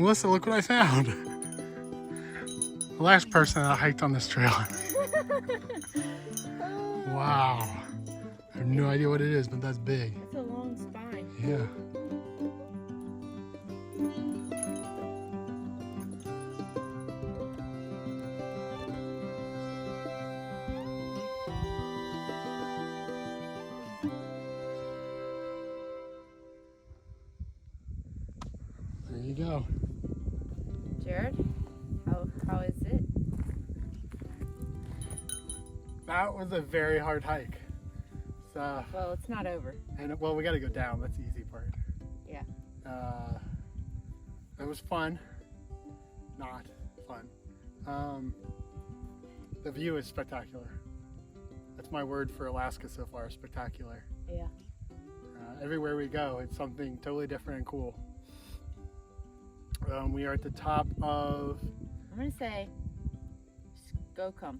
Melissa, look what I found. The last person that hiked on this trail. Wow. I have no idea what it is, but that's big. It's a long spine. Yeah. There you go. Jared, how is it? That was a very hard hike. So, Well, it's not over. and well, we got to go down. That's the easy part. Yeah. It was fun. Not fun. The view is spectacular. That's my word for Alaska so far, spectacular. Yeah. Everywhere we go, it's something totally different and cool. We are at the top of I'm gonna say Skookum.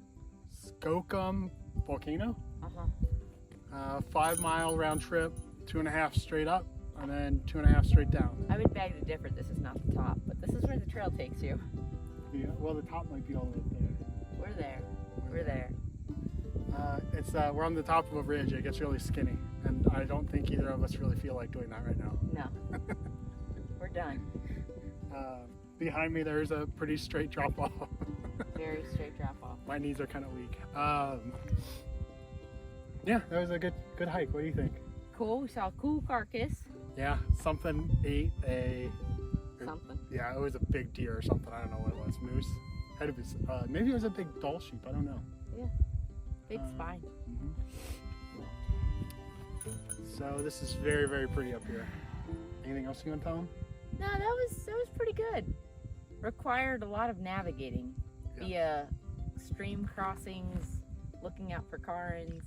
Skookum Volcano. Uh-huh. 5 mile round trip, 2.5 straight up, and then 2.5 straight down. I would beg to differ. This is not the top, but this is where the trail takes you. Yeah, well, the top might be all the way up there. We're there. We're there. We're on the top of a ridge. It gets really skinny, and I don't think either of us really feel like doing that right now. No. We're done. Behind me, there's a pretty straight drop off. Very straight drop off. My knees are kind of weak. Yeah, that was a good hike. What do you think? Cool. We saw a cool carcass. Yeah, something ate a. Something. Yeah, it was a big deer or something. I don't know what it was. Moose. Maybe it was a big doll sheep. I don't know. Yeah. Big spine. So this is very, very pretty up here. Anything else you want to tell them? No, that was pretty good. Required a lot of navigating via stream crossings, looking out for Karens.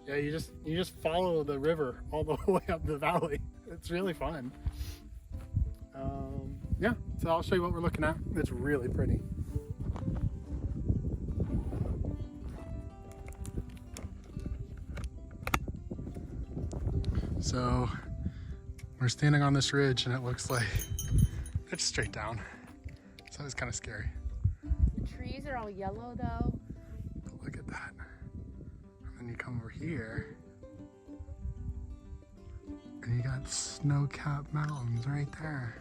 Yeah, you just follow the river all the way up the valley. It's really fun. Yeah, so I'll show you what we're looking at. It's really pretty. So we're standing on this ridge and it looks like it's straight down. So it's kind of scary. The trees are all yellow though. But look at that. And then you come over here and you got snow-capped mountains right there.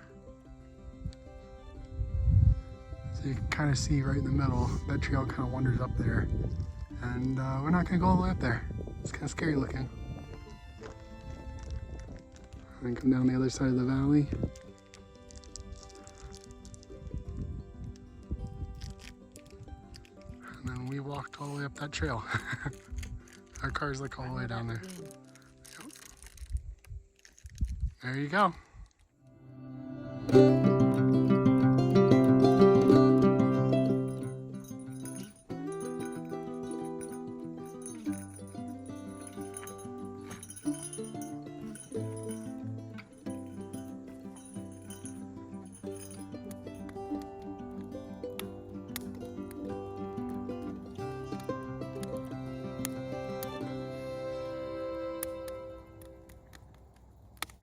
So you can kind of see right in the middle, that trail kind of wanders up there. And we're not gonna go all the way up there. It's kind of scary looking. And then come down the other side of the valley. And then we walked all the way up that trail. Our car's like all the way down there. Yep. There you go.